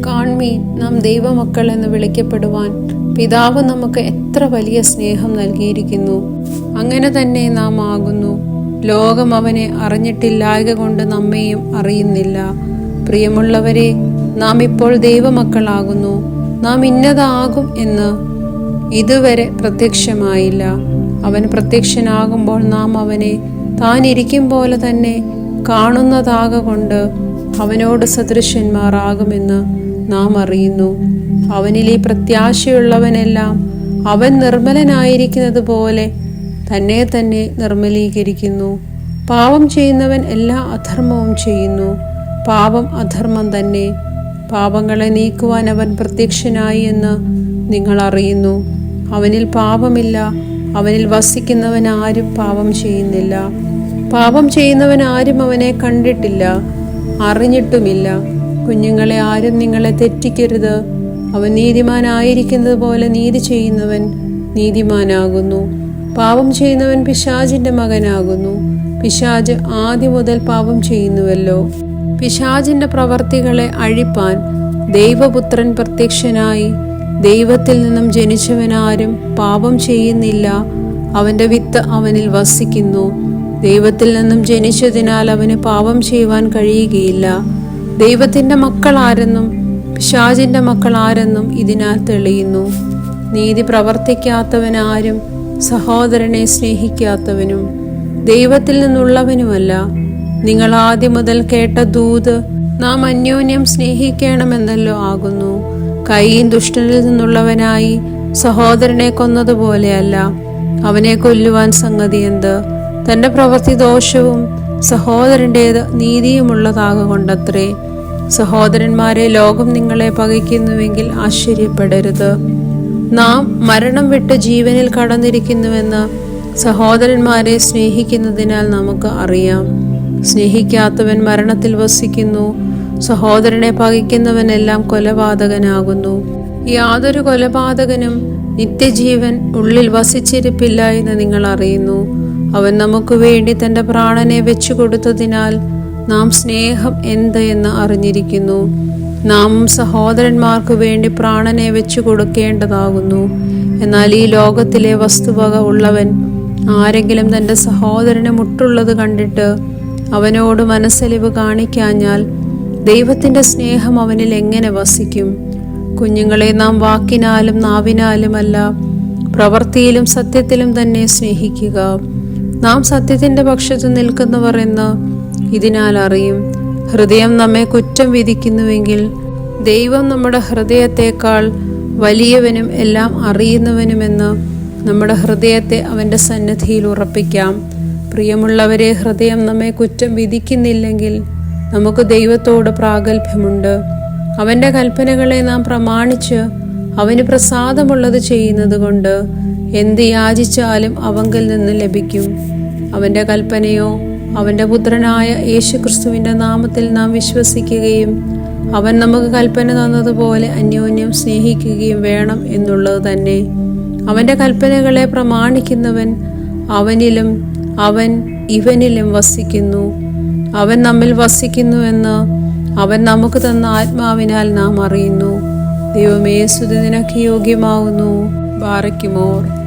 കാൺമീൻ, നാം ദൈവമക്കൾ എന്ന് വിളിക്കപ്പെടുവാൻ പിതാവ് നമുക്ക് എത്ര വലിയ സ്നേഹം നൽകിയിരിക്കുന്നു. അങ്ങനെ തന്നെ നാം ആകുന്നു. ലോകം അവനെ അറിഞ്ഞിട്ടില്ലായക കൊണ്ട് നമ്മെയും അറിയുന്നില്ല. പ്രിയമുള്ളവരെ, നാം ഇപ്പോൾ ദൈവമക്കളാകുന്നു. നാം ഇന്നതാകും എന്ന് ഇതുവരെ പ്രത്യക്ഷമായില്ല. അവൻ പ്രത്യക്ഷനാകുമ്പോൾ നാം അവനെ താൻ ഇരിക്കും പോലെ തന്നെ കാണുന്നതാകൊണ്ട് അവനോട് സദൃശന്മാരാകുമെന്ന് നാം അറിയുന്നു. അവനിൽ ഈ പ്രത്യാശയുള്ളവനെല്ലാം അവൻ നിർമ്മലനായിരിക്കുന്നത് പോലെ തന്നെ തന്നെ നിർമ്മലീകരിക്കുന്നു. പാപം ചെയ്യുന്നവൻ എല്ലാ അധർമ്മവും ചെയ്യുന്നു. പാപം അധർമ്മം തന്നെ. പാപങ്ങളെ നീക്കുവാൻ അവൻ പ്രത്യക്ഷനായി എന്ന് നിങ്ങൾ അറിയുന്നു. അവനിൽ പാപമില്ല. അവനിൽ വസിക്കുന്നവൻ ആരും പാപം ചെയ്യുന്നില്ല. പാപം ചെയ്യുന്നവൻ ആരും അവനെ കണ്ടിട്ടില്ല, അറിഞ്ഞിട്ടുമില്ല. കുഞ്ഞുങ്ങളെ, ആരും നിങ്ങളെ തെറ്റിക്കരുത്. അവൻ നീതിമാനായിരിക്കുന്നത് പോലെ നീതി ചെയ്യുന്നവൻ നീതിമാനാകുന്നു. പാപം ചെയ്യുന്നവൻ പിശാചിന്റെ മകനാകുന്നു. പിശാച് ആദ്യം മുതൽ പാപം ചെയ്യുന്നുവല്ലോ. പിശാചിന്റെ പ്രവർത്തികളെ അഴിപ്പാൻ ദൈവപുത്രൻ പ്രത്യക്ഷനായി. ദൈവത്തിൽ നിന്നും ജനിച്ചവനാരും പാപം ചെയ്യുന്നില്ല. അവന്റെ വിത്ത് അവനിൽ വസിക്കുന്നു. ദൈവത്തിൽ നിന്നും ജനിച്ചതിനാൽ അവന് പാപം ചെയ്യുവാൻ കഴിയുകയില്ല. ദൈവത്തിന്റെ മക്കൾ ആരെന്നും പിശാചിന്റെ മക്കൾ ആരെന്നും ഇതിനാൽ തെളിയുന്നു. നീതി പ്രവർത്തിക്കാത്തവനാരും സഹോദരനെ സ്നേഹിക്കാത്തവനും ദൈവത്തിൽ നിന്നുള്ളവനുമല്ല. നിങ്ങൾ ആദ്യം മുതൽ കേട്ട ദൂത് നാം അന്യോന്യം സ്നേഹിക്കണമെന്നല്ലോ ആകുന്നു. കയീൻ ദുഷ്ടനിൽ നിന്നുള്ളവനായി സഹോദരനെ കൊന്നതുപോലെയല്ല. അവനെ കൊല്ലുവാൻ സംഗതി എന്ത്? തന്റെ പ്രവൃത്തി ദോഷവും സഹോദരൻ്റേത് നീതിയുമുള്ളതാകൊണ്ടത്രേ. സഹോദരന്മാരെ, ലോകം നിങ്ങളെ പകയ്ക്കുന്നുവെങ്കിൽ ആശ്ചര്യപ്പെടരുത്. നാം മരണം വിട്ട് ജീവനിൽ കടന്നിരിക്കുന്നുവെന്ന് സഹോദരന്മാരെ സ്നേഹിക്കുന്നതിനാൽ നമുക്ക് അറിയാം. സ്നേഹിക്കാത്തവൻ മരണത്തിൽ വസിക്കുന്നു. സഹോദരനെ പകയ്ക്കുന്നവനെല്ലാം കൊലപാതകനാകുന്നു. യാതൊരു കൊലപാതകനും നിത്യജീവൻ ഉള്ളിൽ വസിച്ചിരിപ്പില്ല എന്ന് നിങ്ങൾ അറിയുന്നു. അവൻ നമുക്ക് വേണ്ടി തന്റെ പ്രാണനെ വെച്ചു കൊടുത്തതിനാൽ നാം സ്നേഹം എന്ത് എന്ന് അറിഞ്ഞിരിക്കുന്നു. നാം സഹോദരന്മാർക്ക് വേണ്ടി പ്രാണനെ വെച്ചു കൊടുക്കേണ്ടതാകുന്നു. എന്നാൽ ഈ ലോകത്തിലെ വസ്തുവക ഉള്ളവൻ ആരെങ്കിലും തന്റെ സഹോദരന് മുട്ടുള്ളത് കണ്ടിട്ട് അവനോട് മനസ്സലിവ് കാണിക്കാഞ്ഞാൽ ദൈവത്തിന്റെ സ്നേഹം അവനിൽ എങ്ങനെ വസിക്കും? കുഞ്ഞുങ്ങളെ, നാം വാക്കിനാലും നാവിനാലുമല്ല, പ്രവൃത്തിയിലും സത്യത്തിലും തന്നെ സ്നേഹിക്കുക. നാം സത്യത്തിന്റെ പക്ഷത്ത് നിൽക്കുന്നവർ എന്ന് ഇതിനാൽ അറിയും. ഹൃദയം നമ്മെ കുറ്റം വിധിക്കുന്നുവെങ്കിൽ ദൈവം നമ്മുടെ ഹൃദയത്തെക്കാൾ വലിയവനും എല്ലാം അറിയുന്നവനുമെന്ന് നമ്മുടെ ഹൃദയത്തെ അവന്റെ സന്നിധിയിൽ ഉറപ്പിക്കാം. പ്രിയമുള്ളവരെ, ഹൃദയം നമ്മെ കുറ്റം വിധിക്കുന്നില്ലെങ്കിൽ നമുക്ക് ദൈവത്തോട് പ്രാഗൽഭ്യമുണ്ട്. അവന്റെ കൽപ്പനകളെ നാം പ്രമാണിച്ച് അവന് പ്രസാദമുള്ളത് ചെയ്യുന്നത് കൊണ്ട് എന്ത് യാചിച്ചാലും അവങ്കിൽ നിന്ന് ലഭിക്കും. അവന്റെ കൽപ്പനയോ അവന്റെ പുത്രനായ യേശുക്രിസ്തുവിന്റെ നാമത്തിൽ നാം വിശ്വസിക്കുകയും അവൻ നമുക്ക് കൽപ്പന തന്നതുപോലെ അന്യോന്യം സ്നേഹിക്കുകയും വേണം എന്നുള്ളത് തന്നെ. അവന്റെ കൽപ്പനകളെ പ്രമാണിക്കുന്നവൻ അവനിലും അവൻ ഇവനിലും വസിക്കുന്നു. അവൻ നമ്മിൽ വസിക്കുന്നുവെന്ന് അവൻ നമുക്ക് തന്ന ആത്മാവിനാൽ നാം അറിയുന്നു. ദൈവമേ, സ്തുതി നിനക്ക് യോഗ്യമാവുന്നു. ബാറയ്ക്കുമോർ.